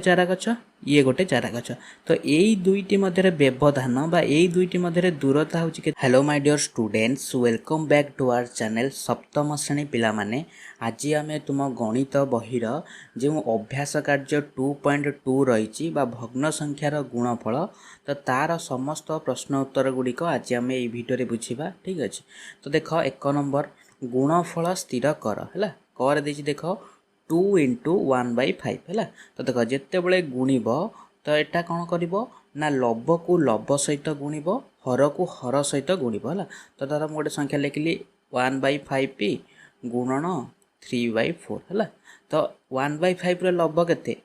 चारा गछ ये गोटे चारा गछ तो यही दुईटी मध्य व्यवधान बा यही दुईटी मध्य दूरता हूँ। Hello my dear students welcome back to our channel सप्तम श्रेणी पिला माने आज आम तुम गणित बहिर जो अभ्यास कार्य 2.2 रही भग्न संख्यार गुणफल तो तार समस्त प्रश्न उत्तर गुड़िक आज आम ये भिडियो बुझा ठीक अच्छे। तो देख एक नंबर गुणफल स्थिर कर है कर दे देख 2 × 1/5 है। तो देख जिते बड़े गुणब तो यहाँ कौन कर ना लब को लब सहित गुणब हर को हर सहित गुणब है। तो धर मुझे गोटे संख्या लिखिली 1/5 गुणन 3/4 है। तो 1/5 लब के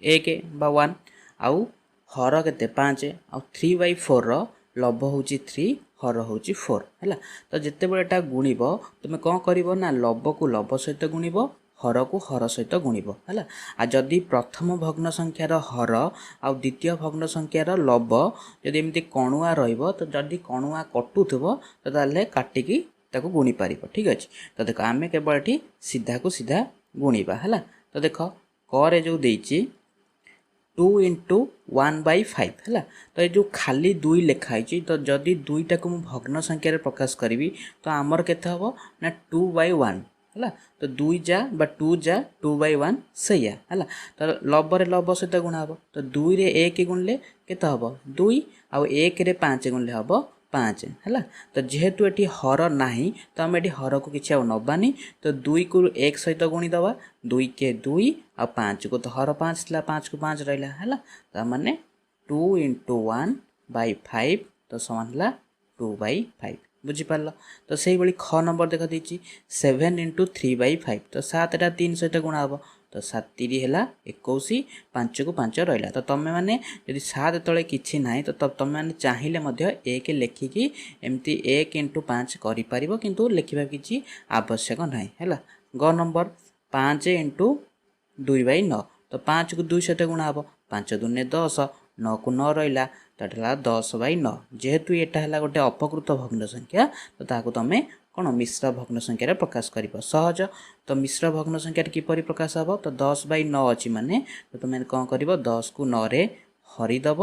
1 बा 1 आउ हर के 5 आउ 3/4 लब हूँ 3 हर हूँ 4 है। तो जिते बड़े यहाँ गुणब तुम कौन कर ना लब को लब सहित गुणब हर को हर सहित गुणब है। आ जदि प्रथम भग्न संख्यार हर आ द्वितीय भग्न संख्यार लब जदि एमती कणुआ तो जदि कणुआ कटुथबो तो ताले काटिकी ताको गुणी पार ठीक अच्छे। तो देख आम केवल ये सीधा को सीधा गुणा है। तो देख करे जो देची 2 × 1/5 है। तो ये जो खाली 2 लिखाई तो जदि 2टा को मुझे भग्न संख्यार प्रकाश करी तो आमर केते हम ना 2/1 है। तो 2 जा 2 जा 2/1 सैया है। तो लबर लब सहित गुणा हम तो 2 रे 1 गुणले केते हम 2 आउ 1 रे 5 गुणले हम 5 है। तो जेहेतु ये हर नहीं तो आम ये हर को किसी नबानी तो 2 को 1 सहित गुणीदवा 2 के 2 आ 5 को तो हर 5 था 5 को 5 रहा है। तो मैंने 2 × 1/5 तो समान है 2/5 बुझीपार। तो से भाई ख नंबर देख दी 7 × 3/5 तो 7टा 3 सहित गुणा हम तो 7 3 है 21 5 को 5 रहा। तो तुम मैंने यदि 7 तले कि ना तो तुम मैंने चाहिए एक लिखिकी एमती 1 × 5 कर किंतु लिखा किसी आवश्यक ना है। ग नंबर 5 × 2/9 तो 5 को 2 सहित गुणा हम 5 दूने 10 9 को 9 रहा तो ये 10/9 जेहेतु यहाँ है गोटे अपकृत भग्न संख्या तो ताकू तुम कौन मिश्र भग्न संख्यार प्रकाश कर सहज। तो मिश्र भग्न संख्या किपर प्रकाश हम तो 10/9 अच्छी माने तो तुम कौन कर 10 को 9 रे हरिदब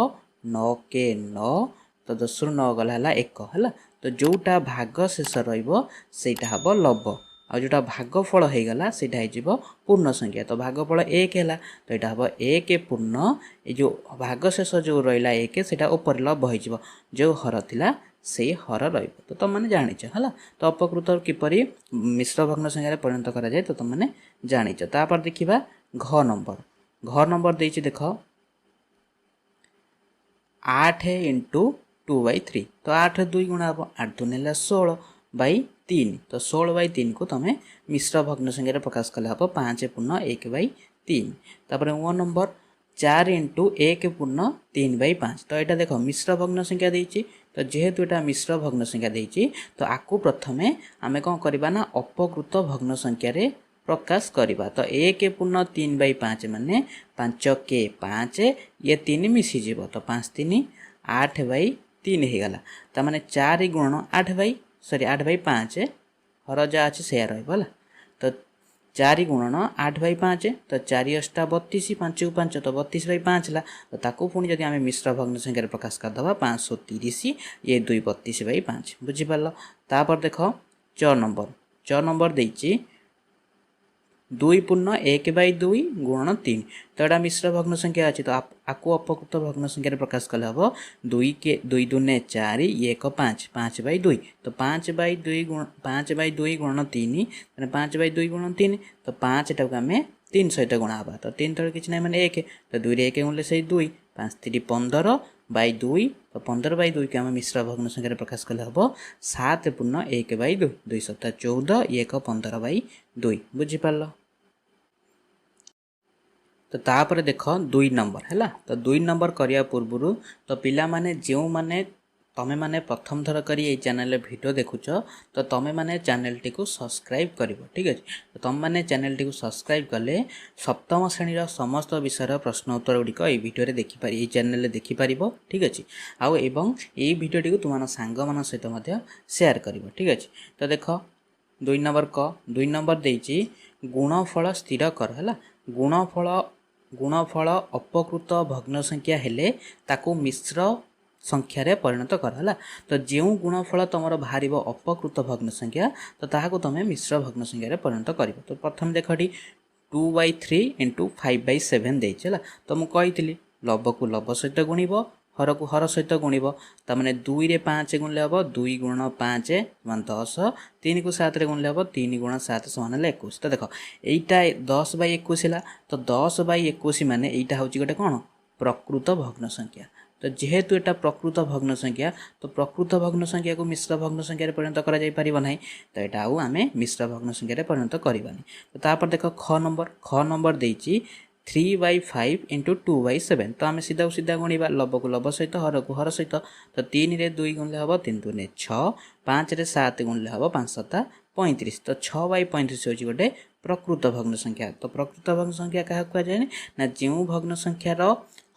9 के 9 तो 10 रु 9 गला 1 है। तो जोटा भाग शेष रहीटा हम लब आ जोटा भागफल हो गला सेटा हो पूर्ण संख्या। तो भागफल 1 है तो यहाँ हम 1 पूर्ण ये जो भाग शेष जो रहा 1 से ऊपर लब हो जो हर थिला से हर रही। तो तुम मैंने जाच है। तो अपकृत किपर मिश्र भग्न संख्यार परिणत कराए तो तुम मैंने जाच। तापर देखा घ नंबर देख 8 × 2/3 तो 8 2 गुणा हम 8 2 है 16/3 तो 16/3 को तुम मिश्र भग्न संख्यार प्रकाश कले हम 5 पूर्ण 1/3। तापर 1 नंबर 4 × 1 पूर्ण 3/5 तो यहाँ देख मिश्र भग्न संख्या देती तो जेहेतु यहाँ मिश्र भग्न संख्या देती तो आपको प्रथमे आम कौन करवा ना अपकृत भग्न संख्यार प्रकाश करवा। तो 1 पूर्ण 3/5 माने 5 के 5 ये 3 मिसीज तो 5 3 8/3 हो गला। तो मैंने 4 गुणन 8/5 हर जहाँ अच्छे से रहा। तो 4 गुणन 8/5 तो 4 8 32 5 को 5 तो 32/5 है। तो ताको पुणी जब आम मिश्र भग्न संख्यार प्रकाश करदे 530 ये 2 32/5 बुझीपार। तापर देख 4 नंबर देती 2 पूर्ण 1/2 गुणन 3 तो यहाँ मिश्र भग्न संख्या अच्छी तो आपको अपकृत भग्न संख्यार प्रकाश कले हम 2 के 2 दूने 4 1 5 5/2 तो 5/2 गुणन 3 5/2 गुणन 3 तो 5 टाक आम 3 सहित गुणा हाँ तो 3 तले कि मैंने 1 तो 2 1 गुणले से 2 5 3 15/2 तो 15/2 के आम मिश्र भग्न संख्यार प्रकाश कले हम 7 पूर्ण 1/2 2 7 14 1 15/2 बुझीपार। तो तापर देख 2 नंबर है। तो 2 नंबर करने पूर्व तो पिला माने जो माने तमें माने प्रथम थर कर चैनल भिडियो देखुच तो तमें माने चैनल टी को सब्सक्राइब कर ठीक अच्छे। तो तुम मैंने चैनल टी को सब्सक्राइब कले सप्तम श्रेणी समस्त विषय प्रश्न उत्तर गुड़िक ये भिडियो देखिपार ये चैनल देखिपार ठीक अच्छे। आउ एवं ये भिडियोटी को तुम सांग मान सहित शेयर कर ठीक अच्छे। तो देख 2 नंबर 2 नंबर देती गुणफल स्थिर कर है। गुणफल गुणफल अपकृत भग्न संख्या हेले ताकू मिश्र संख्यार परिणत कर तो जो गुणफल तुम बाहर अपकृत भग्न संख्या तो ताकू तुम मिश्र भग्न संख्यार परिणत कर। तो प्रथम देख ये 2/3 इंटू 5/7 देला तो मुझे लव को लव सहित गुणब हर को हर सहित गुणब तमें 2 रे 5 गुणले हम 2 गुण 5 = 10 3 को 7 रे गुणले हम 3 गुण 7 = 21। तो देख यहीटा 10/21 है तो 10/21 माने यहीटा हूँ गोटे कौन प्रकृत भग्न संख्या। तो जेहेतु एटा प्रकृत भग्न संख्या तो प्रकृत भग्न संख्या को मिश्र भग्न संख्यार परिणत करा जाई परिबो नाही तो एटा आउ आमे मिश्र भग्न संख्यार परिणत करबानी। तो तापर देख ख नंबर देइची 3/5 इंटू 2/7 तो आम सीधा सीधा गुणा लव को लव सहित हर को हर सहित तो 3 रे 2 गुणले हम 3 दूने 6 5 रे 7 गुणले हम 5 7 35 तो 6/35 हूँ गोटे प्रकृत भग्न संख्या। तो प्रकृत भग्न संख्या क्या कहुए ना जो भग्न संख्यार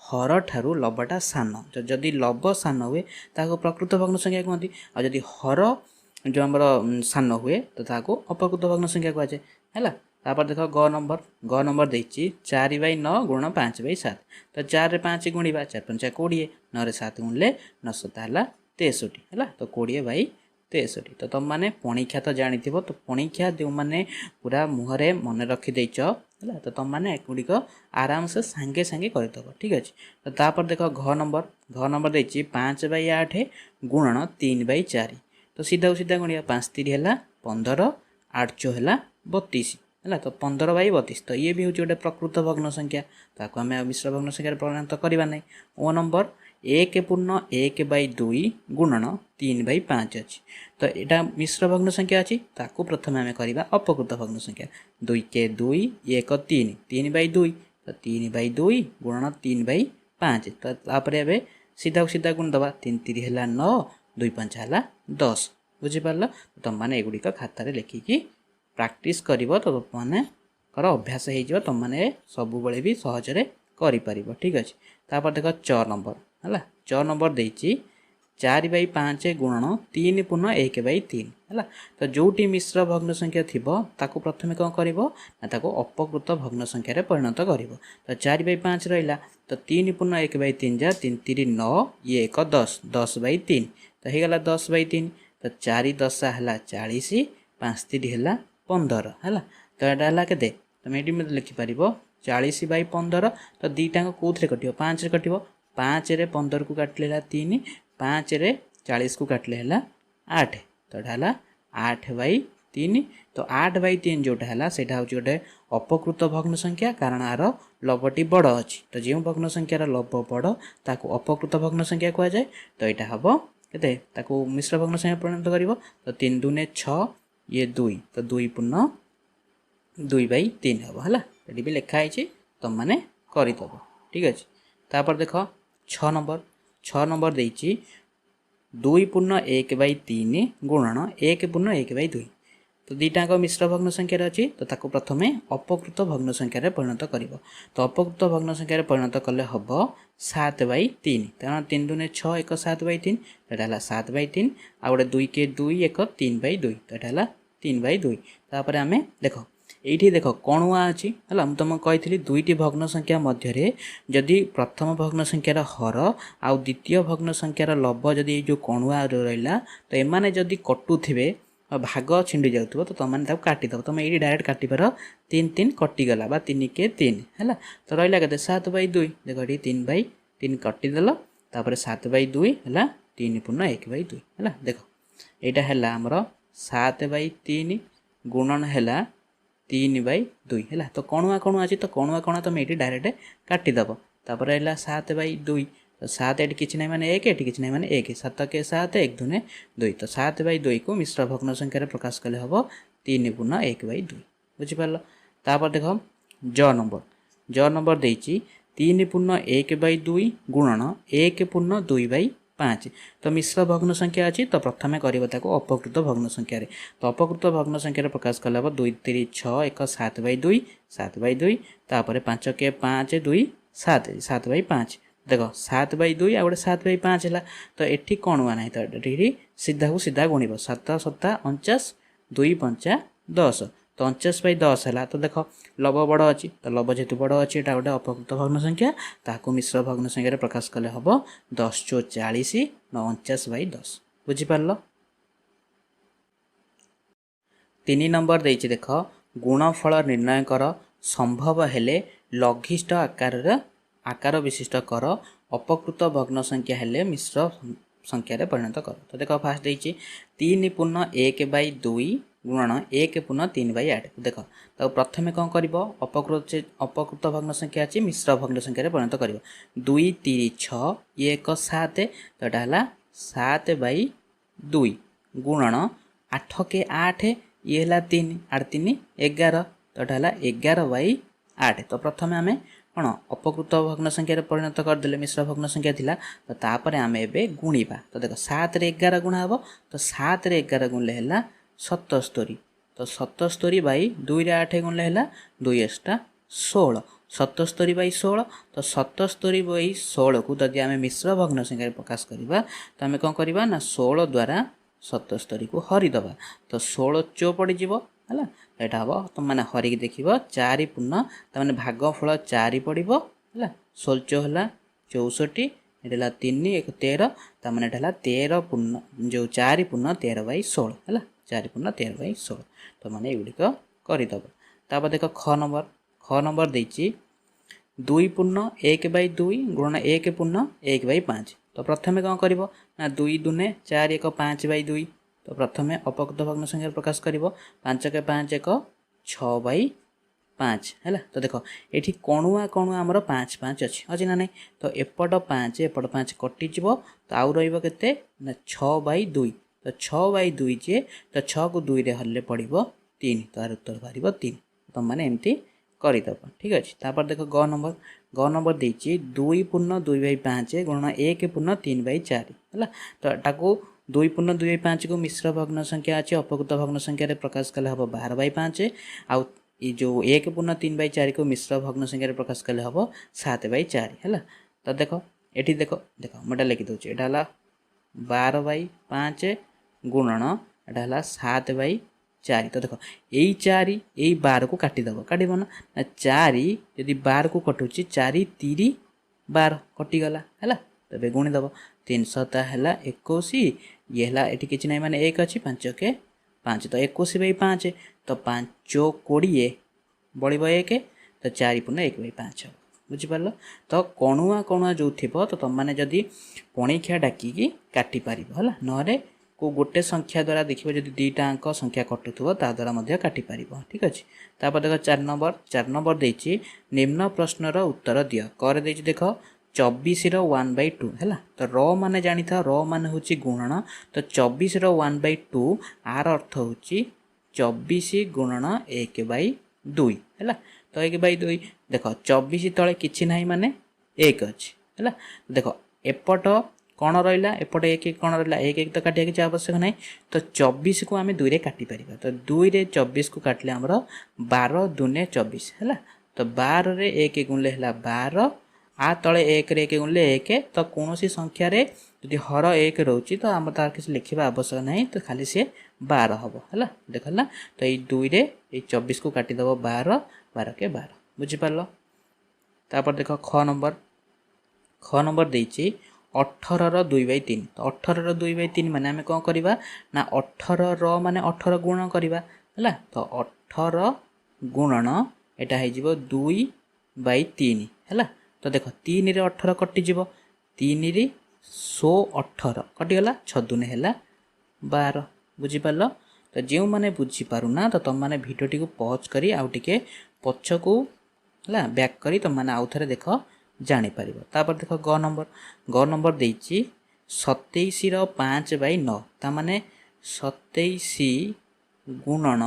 हर ठारू लवटा सान जदि लव सान हुए ताको प्रकृत भग्न संख्या कहती और जदि हर जो आमर सान हुए तो ताको अपकृत भग्न संख्या कहुए है। तापर देख ग नंबर देछि 4/9 गुण 5/7 तो 4 रे 5 गुणा 4 5 20 9 रे 7 गुणले 9 7 है 63 है तो 20/63। तो तुम मैंने पणिख्या तो जानी तो पणिख्या जो मैंने पूरा मुहरे मन रखी है तो तुम मैंने गुड़िक आराम से सांगे सांगे करदेव ठीक अच्छे। तो तापर देख घ नंबर देछि 5/8 गुणन 3/4 तो सीधा सीधा गुणिया 5 3 है 15 8 4 है 32 है तो 15/32 तो ये भी हूँ गोटे प्रकृत भग्न संख्या ताको आम मिश्र भग्न संख्यार परिणत करवा ना। ओ नंबर 1/1/2 गुणन 3/5 अच्छी तो यहाँ मिश्र भग्न संख्या अच्छी ताको प्रथम आम करवा अपकृत भग्न संख्या 2 के 2 1 3 3/2 तो 3/2 गुणन 3/5 तो तापर सीधा सीधा गुण दबा 3 3 है 9 2 5 है 10 बुझीपार। तुम मैंने एगुड़िक खातार लिखिकी प्रैक्टिस करिवो तो माने कर अभ्यास हो तुम मैंने सब बेले भी सहजरे करिपार ठीक अच्छे। तापर देख च नंबर देछि 4/5 गुणन 3 पुनः 1/3 है तो जोटी मिश्र भग्न संख्या थी ताको प्रथमे कौन कर अपकृत भग्न संख्यार परिणत कर। तो 4/5 रहा तो 3 पुनः 1/3 जा 3 3 9 ये 1 10 10/3 तो हो गला 10/3 तो 4 10 है 40 5 3 है 15 है तो यहाँ है के तुम ये लिखिपार 40/15 तो दीटा कौन कट 5 रे कट 5 रे 15 को काटले 3 5 रे 40 को काटले 8 तो यहाँ 8/3 तो 8/3 जोटा है सेटा हूँ गोटे अपकृत भग्न संख्या कारण आर लवटी बड़ अच्छी तो जो भग्न संख्यार लव बड़ ताको अपकृत भग्न संख्या कहुए तो यहाँ हम के मिश्र भग्न संख्या परिणत कर। तो 3 दूने 6 ये 2 तो 2 पुनः 2/3 हम है ये भी लिखाई तुम मैंने करदेव ठीक अच्छे। तापर देख 6 नंबर देछि 2 पुनः 1/3 गुणन 1 पुनः 1/2 तो दीटाक मिश्र भग्न संख्यार अच्छी तो ताको प्रथमे अपकृत भग्न संख्यार परिणत कर। तो अपकृत भग्न संख्यार परिणत कले हम 7/3 तेना 3 दूने 6 1 7/3 तो यहाँ 7/3 आ गए 2 के 2 1 3/2 तो यहाँ 3/2 तापर आम देख ये देख कणुआ अच्छी है तुम कही दुईटी भग्न संख्या मध्य जदि प्रथम भग्न संख्यार हर आउ द्वितीय भग्न संख्यार लव जदि जो कणुआ रहा तो एमाने जदि कटुथे भाग छिंडी जाऊँ तो तुम मैंने काटिदेव तुम ये डायरेक्ट काटिपार 3 3 कटिगला 3 के 3 है तो रहा के 7/2 देख ये 3/3 कटिदेल तापर 7/2 है 3 पुनः 1/2 है देख यहाँ है आमर 7/3 गुणन है 3/2 है तो कणुआ अच्छी तो कणुआ तुम ये डायरेक्ट काटिदेव तापर है 7/2 तो 7 एटी किसी ना माने 1 एटी किसी ना माने 1 7 के 7 1 दूने 2 तो 7/2 को मिश्र भग्न संख्यार प्रकाश कले हम 3 पुनः 1/2 बुझीपार। तापर देख ज नंबर देछि 3 पुनः 1/2 गुणन 1 पुनः 2/5 तो मिश्र भग्न संख्या अच्छी तो प्रथम करता अपकृत भग्न संख्यार तो अपकृत भग्न संख्यार प्रकाश कले हम 2 3 6 1 7/2 तापर 5 के 5 2 7 7/5 देख 7/2 आ गए 7/5 है तो ये कणुआ ना तो ये सीधा को सीधा गुणब 7 7 49 2 5 10 तो 49/10 है तो देख लव बड़ अच्छी तो लव जेहतु बड़ अच्छी एटा गोटे अपकृत भग्न संख्या ताकू मिश्र भग्न संख्या प्रकाश कले हम 10 × 40 न 49/10 बुझिपार। 3 नंबर देछि देख गुणफल निर्णय कर संभव हेले लघिष्ठ आकार विशिष्ट कर अपकृत भग्न संख्या हेले मिश्र संख्यार परिणत कर। तो देख फास्ट देछि 3/1/2 गुणन 1/3/8 देख तो प्रथमे कौन कर अपकृत भग्न संख्या अच्छी मिश्र भग्न संख्यार परिणत कर 2 3 6 ये 1 7 तो यहाँ 7/2 गुणन 8 के 8 ये है 3 8 3 11 तो यहाँ 11/8 तो प्रथम आम कौन अपकृत भग्न संख्यार परिणत करदे मिश्र भग्न संख्या थिला तो तापर आम एबे गुणिबा तो देख 7 रे 11 गुणा हम तो 7 रे 11 गुणले है 77 तो 77/2 रे 8 गुणले है 2 × 16 77/16 तो 77/16 को जदि आम मिश्र भग्न संख्या प्रकाश करवा तो आम कौन करवा ना 16 द्वारा 77 को हरिदबा तो 16 चो पड़ज है यहाँ हम तुम मैंने हरिकी देख 4 पूर्ण तमें भागफल 4 पड़ो है 16 चो है 64 ये 3 1 13 तमें यहाँ 13 पूर्ण जो 4 पूर्ण 13/16 है 4 पूर्ण 13/16 तो मैंने युड़िक करदब। तापर देख ख नंबर देछि 2 पूर्ण 1/2 गुणन 1 पूर्ण 1/5 तो प्रथमे कौन कर 2 दूने 4 1 5/2 तो प्रथमे अपकृत भग्न संख्या प्रकाश कर 5 के 5 1 6/5 है तो देख ये कणुआ कणुआ आमर 5 5 अच्छी ना नहीं तो एपट 5 एपट 5 कटिज तो आउ रही 6/2 तो 6/2 जे तो 6 को 2 रे हल्ले पड़ो 3 तार उत्तर बाहर 3 तुम मैंने एमती करदब ठीक अच्छे। तापर देख ग नंबर देछि 2 पूर्ण 2/5 गुणन 1 पूर्ण 3/4 है तो ताकू 2 पूर्ण 2/5 को मिश्र भग्न संख्या अच्छी अपकृत भग्न संख्या प्रकाश कले हम 12/5 आउ जो 1 पूर्ण 3/4 को मिश्र भग्न संख्या प्रकाश कले हम 7/4 है तो देख ये देख देख मुझे लिखि दूसरी यहाँ 12/5 गुणन यहाँ 7/4 तो देख यही 4 यही 12 को काटिदेव काटब ना 4 यदि 12 को कटुची 4 3 12 कटिगला है तबे गुणीदेव 3 7 है 21 ये है ये कि ना माने 1 अच्छी 5 के 5 तो 21/5 तो 5 20 बढ़ 1 तो 4 पूर्ण 1/5 हम बुझिपार। तो कणुआ कणुआ जो थी तो तुम मैंने जदि पणिखिया डाकिकी काटिपार है ना को गोटे संख्या द्वारा देखिए जब दुईटा अंक संख्या कटुथो ता द्वारा काटिपार ठीक अच्छे। तापर देख 4 नंबर देछि निम्न प्रश्नर उत्तर दिय कर देछि देख 24 रो 1/2 है तो र माने जानी था र माने होची गुणन तो 24 रो 1/2 आर अर्थ होची 24 गुणन 1/2 है तो 1/2 देख 24 तले किछि नाही माने 1 अच्छी है देख एपट कौन रहा एपटे 1 कौन रहा 1 1 तो काटिया किसी आवश्यक ना तो 24 को आम 2 रे काटी पारिबा तो 2 रे 24 को काटिले आमर 12 दूने 24 है तो 12 रे 1 गुणले है 12 आ तले 1 रे 1 गुणले 1 तो कौन सी संख्यार यदि हर 1 रोचे तो आम तार किसी लिखा आवश्यक ना तो खाली सी 12 हम है देखला तो ये 2 रे 24 को काटिदेव 12 12 के 12 बुझिपार। तापर देख ख नंबर देछि 18 रो 2/3 तो 18 रो 2/3 माने आम कौन करवा ना 18 रो माने 18 गुण करवा है तो 18 गुणन यहाँ हो 2/3 है तो देख 3 रे 18 कटिज 3 रे 118 कटिगला 6 दूने है 12 बुझिपार। तो जो मैंने बुझीपारुना तो तुम मैंने भिडियोटी को पॉज करी आउ टिके पछकू है बैक करी तुम मैंने आउ थे देख जापर। तापर देख ग नंबर देछि 27 रो 5/9 ता माने 27 गुणन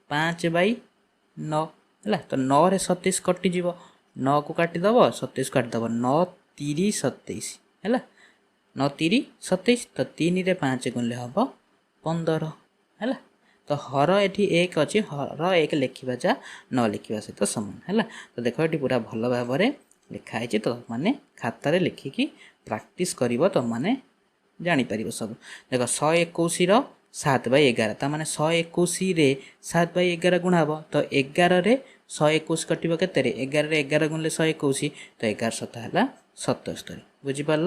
5/9 है तो 9 रे 27 कटिज 9 को काटिदेव 27 काटिदेव 9 3 27 है 9 3 27 तो 3 रे 5 गुणले हम 15 है तो हर ये 1 अच्छी हर 1 लिखा जा न लिखा सहित समान है तो देख ये पूरा भल भाव लिखाई तो मैंने खातार लिखिकी प्रैक्टिस कर तो मैंने जापर सब देख 121 रो 7/11 ତା ମାନେ 121 रे 7/11 गुणा हम तो 11 रे 121 कटिब केते 11 रे 11 गुणले 121 तो 11 7 है 77 बुझिपार।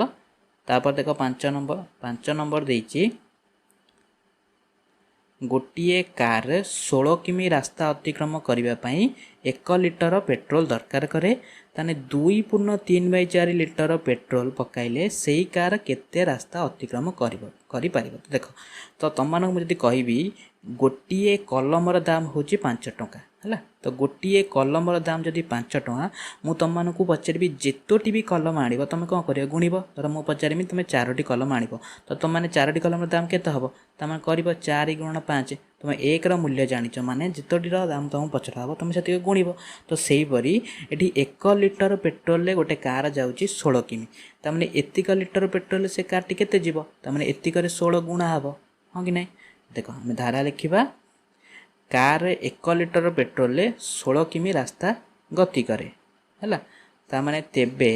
तापर देख 5 नंबर देइछि गोटे कार 16 किमी रास्ता अतिक्रम करने 1 लिटर पेट्रोल दरकार करे ताने 2.3/4 लिटर पेट्रोल पकाइले से कार केते रास्ता अतिक्रम करि देख तो तुम मुझे कहबी गोटे कलमर दाम हूँ 5 टंका है तो गोटे कलमर दाम जदि 5 टंका मु तुमको पचारि जितोटी भी कलम आण तुम कौन कर गुणब धर मुझे पचारि तुम 4टी कलम आण तो तुमने 4टी कलम दाम केते हम तुम कर 4 × 5 तुम 1 मूल्य जाच माने जितोटी दाम तुम पचरा हम तुम से गुणब तो सेहीपरी ये 1 लिटर पेट्रोल गोटे कार जाऊँगी 16 किमी तमें एतिक लिटर पेट्रोल से कारटी केते जीव तमें एतिक 16 गुणा हम हाँ कि नहीं देख आम धारा लिखा कार 1 लिटर पेट्रोल 16 किमी रास्ता गति करे है ताने तेबे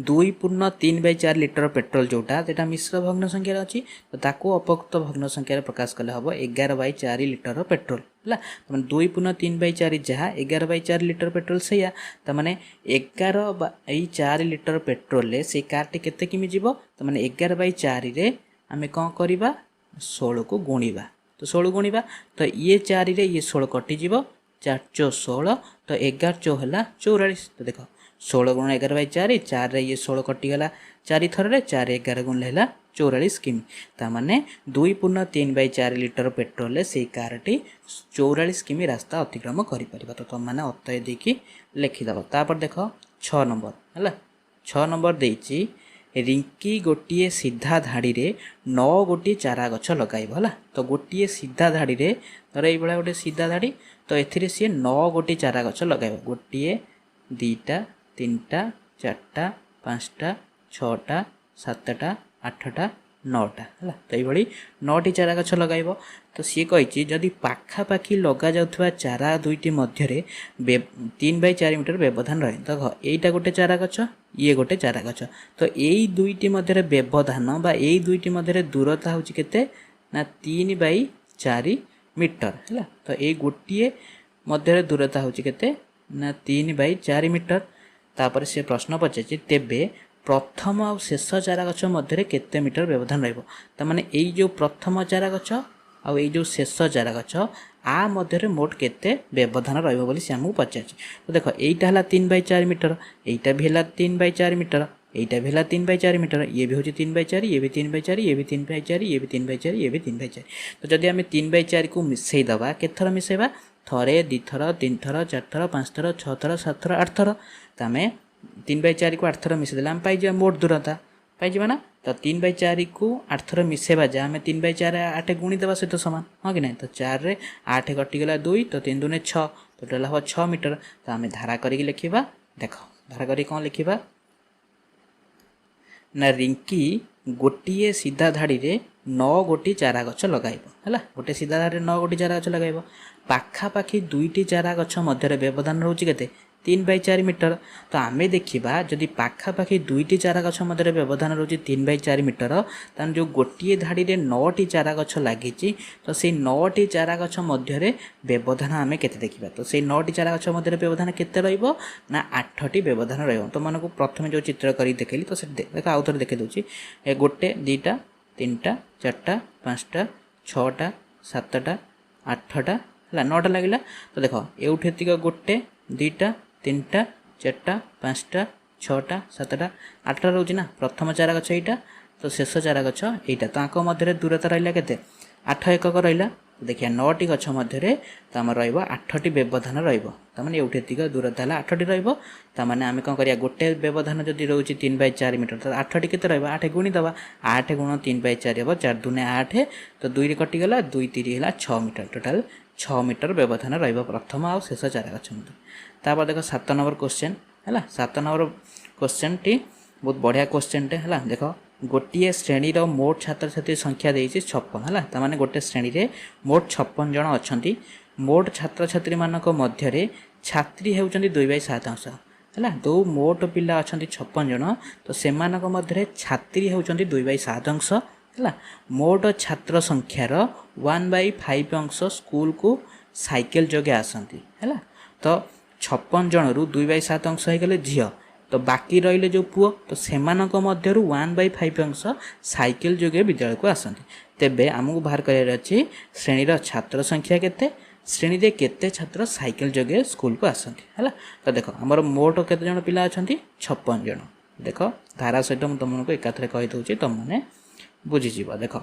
2.3/4 लिटर पेट्रोल जोटा मिश्र भग्न संख्यार अच्छी तो ताको अपक्त भग्न संख्यार प्रकाश कले हम 11/4 लिटर पेट्रोल है तमें 2.3/4 जहाँ 11/4 लिटर पेट्रोल से तमें 11/4 लिटर पेट्रोल से कारटी केते किमी जीव तमें 11/4 रे आम कौन करवा 16 को गुणा तो 16 गुणा तो ये 4 रे ये 16 कटिज 4 × 16 तो 11 × 4 है 44 तो देख 16 × 11/4 4 रे ये 16 कटिगला 4 थर 4 11 गुण है 44 किमी ताने 2.3/4 लिटर पेट्रोल से कारटी 44 किमी रास्ता अतिक्रम कर तो तुम मैंने अतय देकी लिखिदेव। तापर देख 6 नंबर है 6 नंबर देती रिंकी गोटे सीधा धाड़ी रे 9 गोटी चारा गछ लगाइब है तो गोटे सीधा धाड़ी रे धर ये गोटे सीधा धाड़ी तो एथिरे सी 9 गोटी चारा गछ लगाइब गोटे 2टा 3टा 4टा 5टा 6टा 7टा 8टा 9टा है तो ये 9टी चारा गछ लगाइब तो सी कही जदि पाखापाखि लगा जाउथबा चारा दुईटी मध्य 3/4 मीटर व्यवधान रहे तो यहीटा गोटे चारा गछ ये गोटे चारा गछ तो यही दुईटी मध्य व्यवधान बा यही दुईटी मध्य दूरता हूँ केते ना 3/4 मीटर है तो ये गोटे मध्य दूरता हूँ केते ना 3/4 मीटर। तापर से प्रश्न पचार तेबे प्रथम और शेष चारा गछ मध्य केते मीटर व्यवधान रहिबो तामाने एई जो प्रथम चारा गछ आ एई जो शेष चारा गछ आ मध्य मोट केते व्यवधान रहिबो बोली से हमहु पचार तो देख एईटा हला 3/4 मीटर एईटा भी हला 3/4 मीटर एईटा भी हला 3/4 मीटर ये भी होची 3/4 ये भी 3/4 ये भी 3/4 ये भी 3/4 ये भी 3/4 तो जदि आमे 3/4 को मिसई दबा केथर मिसेबा थरे 2 थर 3 थर 4 थर 5 थर 6 थर 7 थर 8 थर तो आम 3/4 को 8 थर मिसेदेले आम पाइजा मोट दूरता पाइजा ना तो 3/4 को 8 थर मिसेबा जा आम 3/4 8 गुणीदेवा सहित सामान हाँ कि नहीं तो 4 रे 8 कटिगला 2 तो 3 दूने 6 टोटाल हम 6 मीटर तो आम धारा करके लिखा देख धारा कर कौन लिखा ना रिंकी गोटे सीधा धाड़ी रे 9 गोटी चारा गछ लगाइब है गोटे सीधा धाड़ी 9 गोटी चारा गछ लगाइब पाखापाखि 2टी चारा गछ मध्य व्यवधान रोचे केते 3/4 मीटर तो आम देखा जदि पाखापाखि 2टी चारा गछ मध्य व्यवधान रोचे 3/4 मीटर तान जो गोटे धाड़ी रे 9टी चारा गछ लगी तो से 9टी चारा गछ मध्य व्यवधान आम केते देखा तो से 9टी चारा गछ मध्य व्यवधान केते रहिबो ना 8टी व्यवधान रहिबो तो मानको प्रथम जो चित्र करी देखली तो से देख आउ थोड़े देखे दूची गोटे 2टा 3टा 4टा 5टा 6टा 7टा 8टा है 9टा लगे तो देख एवठेतिक गोटे 2टा 3टा 4टा 5टा 6टा 7टा 8टा रोचे ना प्रथम चारा गछ यहाँ तो शेष चारा गछ यहाँ तो आंक मध्य दूरता रहा के 8 एकक रहा देखिए 9टी गछ मध्य तो आम र8टी व्यवधान रही एवठेतिक दूरता है 8टी रही आम कौन करिया गोटे व्यवधान जदि रोचे 3/4 मीटर तो 8टी के 8 गुणीदवा 8 × 3/4 हम 4 दूने 8 तो 2 कटिगला 2 3 है 6 मीटर टोटाल 6 मीटर व्यवधान रही प्रथम आउ शेष चारा गछ मध्य। तापर देख 7 नंबर क्वेश्चन है 7 नंबर क्वेश्चन टी बहुत बढ़िया क्वेश्चन टे है देख गोटे श्रेणी मोट छात्र छात्री संख्या देती 56 है ताने गोटे श्रेणी रे मोट 56 जन अच्छा मोट छात्र छात्री मानक मध्य छात्री होती 2/7 अंश है दो मोट पिला अच्छा 56 जन तो से मध्य छात्री होती 2/7 अंश है मोट छात्र संख्यार 1/5 अंश स्कूल को साइकेल जोगे आसती है तो 56 जन रु 2/7 अंश हो गले झील तो बाकी रहिले जो पुओ तो सेमानक मध्यरु 1/5 अंश साइकेल जोगे विद्यालय को आसती तेबे आमको बाहर करार अच्छी श्रेणीर छात्र संख्या केते श्रेणी रे केते छात्र साइकेल जोगे स्कूल को आसती है तो देख आमर मोट केते जन पिला अच्छा 56 जन देख धारा सहित मुझे तुमको एकाथरे कहीदे तुमने बुझीज देख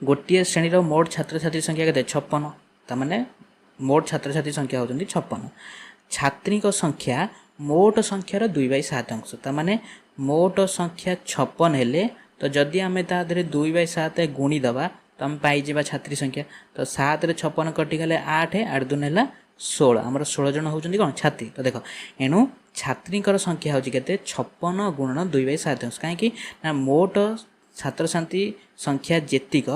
गोटे श्रेणीर मोट छात्र छात्री संख्या के 56 ताने मोट छात्र छात्री संख्या होती 56 छात्री संख्या मोट संख्यार 2/7 अंश ताने मोट संख्या 56 हेले तो जदि आम तादे 2/7 गुणी दबा तो आम पाइबा छात्री संख्या तो 7 रे 56 कटिगले 8 8 दून है 16 आमर 16 जन होती कौन छात्री तो देख एणु छात्री संख्या होती के 56 गुणन 2/7 अंश कहीं मोट छात्र छात्री संख्या जेतिक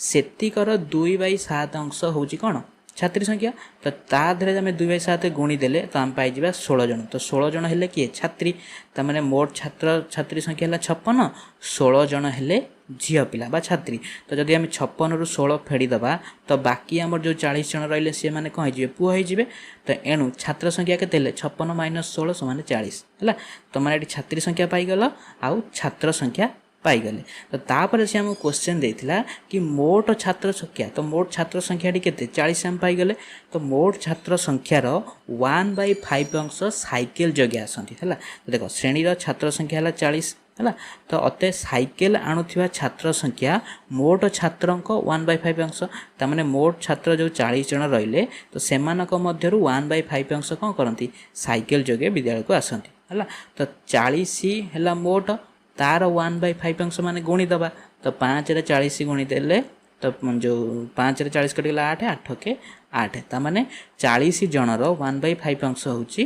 सेतिकर 2/7 अंश होची कौन छात्री संख्या तो ताधे आम 2/7 गुणी देले तो आम पाई 16 जन तो 16 जन हेले किए छात्री तमाने मोट छात्र छात्री संख्या है 56 16 जन हेले झील पिला बा छात्री तो जदि आम 56 रु 16 फेड़ीदबा तो बाकी आमर जो 40 जन रही सी मैंने कौन हो पुओ हो तो एणु छात्र संख्या के 56 - 16 = 40 है तो मैंने छात्री संख्या पाईगल आउ छात्र संख्या पाईगले तो तापर से आमको क्वेश्चन देता कि मोट छात्र संख्या तो मोट छात्र संख्या के 40 आम पाईगले तो मोट छात्र संख्यार 1/5 अंश साइकेल जोगे आसती है तो देख श्रेणीर छात्र संख्या है 40 है तो अते साइकेल आणुवा छात्र संख्या मोट छात्र 1/5 अंश ताने मोट छात्र जो 40 जन रहिले तो सेमानक मध्यरु 1/5 अंश कौन करती साइकेल जोगे विद्यालय को आसती है तो 40 है मोट तार 1/5 अंश मान गुणी दबा तो 5 रे 40 गुणी देले तो जो 5 रे 40 कटिगला 8 8 के 8 ताने 40 जनर 1/5 अंश होची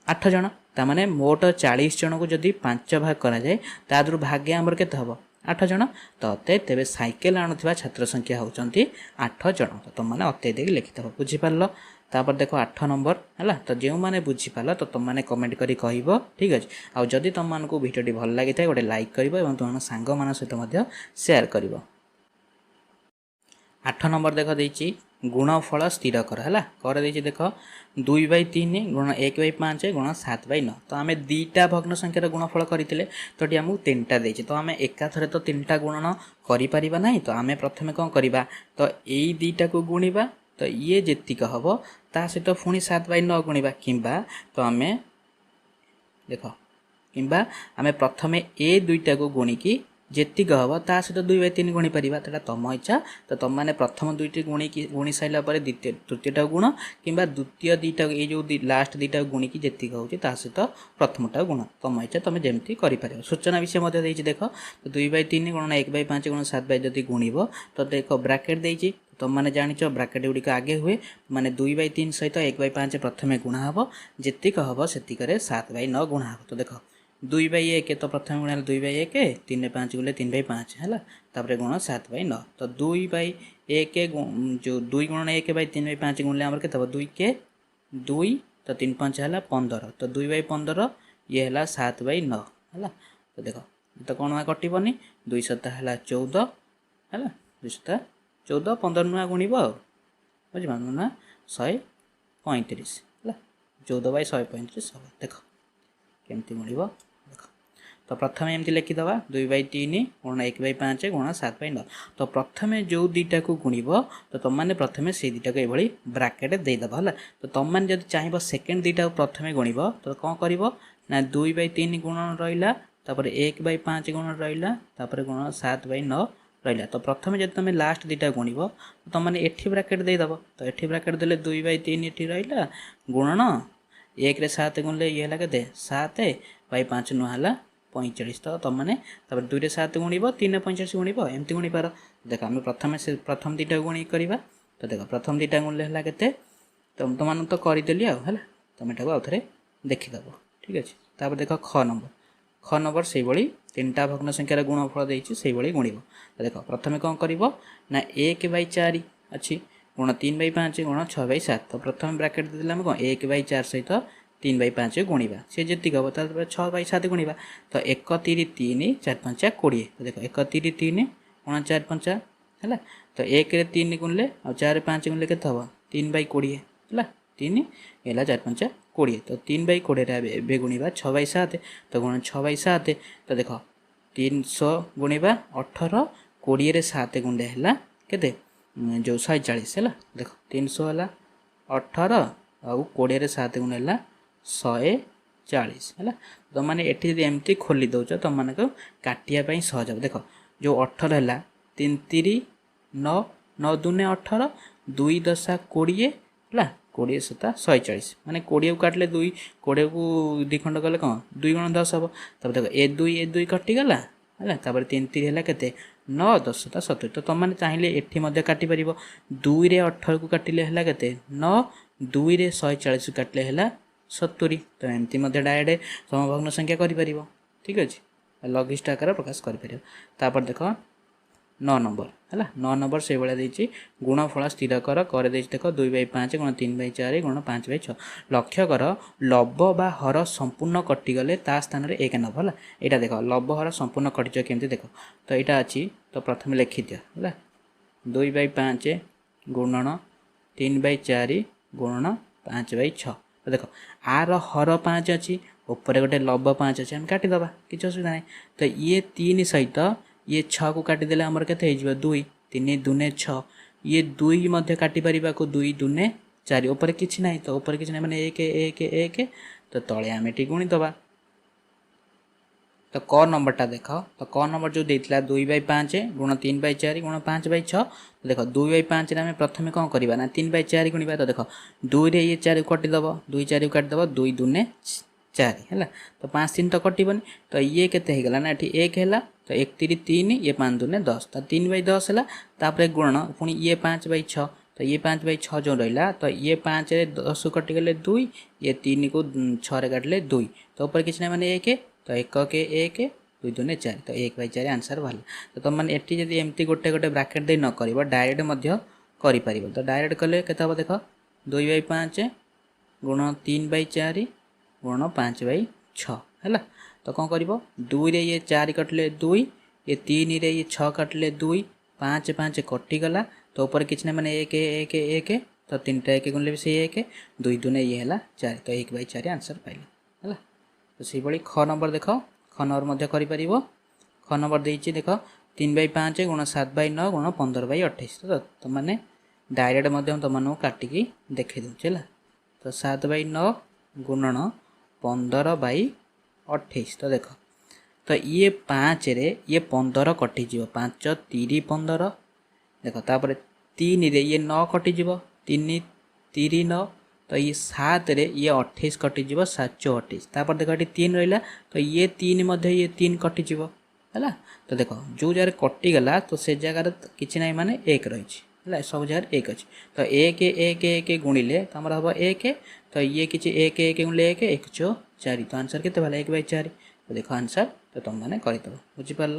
8 जन ताने मोट 40 जन को जदि 5 भाग करा जाए तादरु भाग्य आमर केते हबो 8 जन तो अते तेबे साइकेल आणुथिबा छात्र संख्या होचंती 8 जन तो तुम माने अते देख लिखिथबो बुझी पारलो तापर देख 8 नंबर है तो जो मैंने बुझीपाल तो तुम मैंने कमेंट करी कह ठीक अच्छे आउ जदि तुम मानक भिडियोटी भल लगी था गोटे लाइक कर तुम सांग मान सहित सेयार कर 8 नंबर देख देती गुणफल स्थिर कर है कर देती देख 2/3 गुण 1/5 गुण 7/9 तो आम दुईटा भग्न संख्यार गुणफल करते तो ये आमको 3टा देती तो आम एकाथरे तो 3टा गुणन कर तो आम प्रथम कौन करवा तो यही दुईटा को गुणवा तो ये जेतिक हम ता सहित पुणी 7/9 गुणवा किंबा तो आम देख किंबा आम प्रथम ए दुईटा को गुणिकी जेतिक हम ता सहित 2/3 गुणी पारिबा तो तुम इच्छा तो तुम मैंने प्रथम दुईटी गुणी सारा पर द्वितीय तृतीयटा गुण किंबा द्वितीय दुईटा ये जो लास्ट दुईटा गुणिकी जेतिक होची ता सहित प्रथमटा गुण तुम इच्छा तुम जमती कर सूचना विषय देती देख तो 2/3 गुण 1/5 गुण 7 जदि गुणव तो देख ब्राकेट देती तुम मैंने जाच ब्राकेट गुड़िक आगे हुए माने 2/3 सहित 1/5 प्रथम गुणा हम जेतिक हम सेतिक 7/9 गुणा हम तो देख 2/1 तो प्रथम गुणा 2/1 3/5 गुले 3/5 है गुण 7/9 तो 2/1 जो 2 गुण 1/3/5 गुणले आमर के 2 के 2 तो 3/5 है 15 तो 2/15 ये है 7/9 है तो देख तो कौन कटनी 2 7 है 14 है 2 7 14 15 नुआ गुणव बुझा नुआ 135 है 14/135 हम देख केमती गुणव देख तो प्रथम एमती लिखिदवा 2/3 गुण 1/5 गुण 7/9 तो प्रथम जो दुईटा को गुणव तो तुम मैंने प्रथम से दुईटा को ये ब्राकेट देदेव है तो तुम मैंने जब चाहब सेकेंड दुईटा को प्रथम गुणव तो कौन कर ना 2/3 गुण रहा 1/5 गुण रहा गुण 7/9 रहा तो प्रथम जब तुम लास्ट दुईटा गुणव तो तुम मैंने एठी ब्राकेट देदेव तो एठी ब्राकेट देले 2/3 एठी रहा गुणन 1 रे 7 गुणले ये है के 7/5 नुआ है 45 तो तुम मैंने 2 रे 7 गुणव 3 रे 45 गुणव एमती गुणी पार देख आम प्रथम दुईटा गुणी करवा तो देख प्रथम दुईटा गुणले है के तुम तो करदेली है तुम यहाँ आउ थे देखीदेव ठीक अच्छे तापर देख ख नंबर से भाई 3टा भग्न संख्यार गुणफल देती से गुणव तो देख प्रथम कौन कर ना 1/4 अच्छी गुण 3/5 गुण 6/7 तो प्रथम ब्राकेट देते आम कौन 1/4 सहित 3/5 गुणवा सी जी हम तार 6/7 गुणवा तो 1 3 3 4 5 20 तो देख 1 3 3 गुण 4 5 है तो 1 रे 3 गुणले और 4 5 गुणले के 3/20 है 3 है 4 5 20 तो 3/20 रे गुणा 6/7 तो गुण 6/7 तो देख 300 गुणा 18 20 रे 7 गुंडे है के जो 140 है देख 300 है 18 आउ 20 रे 7 गुण है 140 है तो मैंने ये एमती खोली दौच तुम मान काटियापाई सहज हम देख जो 18 है 3 3 9 9 दूने 18 2 10 20 है 20 7 140 माने 20 को काटले 2 20 को 2 खंड कले कौन 2 गुण 10 हम तब देख ए 2 कटिगला है 3 3 है के 9 10 7 70 तो तुम मैंने चाहिए ये काटिपर 2 रे 18 को काटिले है के 9 2 रे 140 काटिले है 70 तो एमती डायरेक्ट समभग्न संख्या कर ठीक अच्छे लघिष्ठ आकार प्रकाश कर देख 9 नंबर है 9 नंबर से भाया देती गुणफल स्थिर कर देख 2/5 गुण 3/4 गुण 5/6 लक्ष्य कर लब बा हर संपूर्ण कटिगले ता स्थान में 1 नब है यहाँ देख लब हर संपूर्ण कटिज केमती देख तो यहाँ अच्छी तो प्रथम लिखि दियो है 2/5 गुणन 3/4 गुणन 5/6 देख आर हर 5 अच्छी ऊपर गोटे लब 5 अच्छे आम काटिदे किसी असुविधा नहीं तो ये 3 सहित ये 6 को काटिदेले आमर के 2 3 दूने 6 ये 2 काटिपर को 2 दूने 4 ऊपर किसी ना तो ऊपर किसी ना मैंने 1 1 1 तो तले आम ये गुणीदे तो क नंबरटा देख तो क नंबर जो देता 2/5 गुण 3/4 गुण 5/6 देख 2/5 आम प्रथम कौन करवा ना 3/4 गुणा तो देख 2 रे ये 4 कटिदेव 2 4 को काटिदेव 2 दूने 4 है तो 5 3 तो कटबनी तो ये केगला ना ये 1 है तो 1 3 3 ये 5 दूने 10 तो 3/10 है तापर गुण पुणी ये 5/6 तो ये 5/6 जो रहा तो ये 5 रे 10 कटिगले 2 ये 3 को 6 रे काटिले 2 तो ऊपर किसी ना मैंने 1 तो 1 के 1 2 दूने 4 तो 1/4 आंसर बाहर तो तुम मैंने ये जब एमती गोटे गोटे ब्राकेट दे न कर डायरेक्ट कर तो डायरेक्ट कले के देख 2/5 गुण 3/4 गुण 5/6 है तो कौन कर 2 रे ये 4 कटिले 2 ये 3 रे ये 6 काटिले 2 5 5 कटिगला तो ऊपर किसी ना मैंने 1 1 1 तो 3टा 1 गुणले भी से 1 2 दूने ये है 4 तो 1/4 आंसर पाइल है तो से भाई ख नंबर देख ख नंबर कर ख नंबर देती देख 3/5 गुण 7/9 गुण 15/28 तो तुम मैंने डायरेक्ट तुम काटिकी देखी दूचे है तो 7/9 गुणन 15/28 तो देख तो ये 5 रे ये 15 कटिज 5 3 15 देख तापर 3 रे ये 9 कटिज 3 3 9 तो ये 7 रे ये 28 कटिज 7 28 तापर देख ये 3 रहा तो ये 3 ये 3 कटिज है तो देख जो जगह कटिगला तो से जगार किसी ना माने 1 रही है सब जगह 1 अच्छी तो 1 1 1 गुणिले तो आमर हम 1 तो ये किसी 1 1 गुणिले 1 1 4 तो आंसर के 1/4 तो देख आंसर तो तुम मैंने करदेव बुझीपार।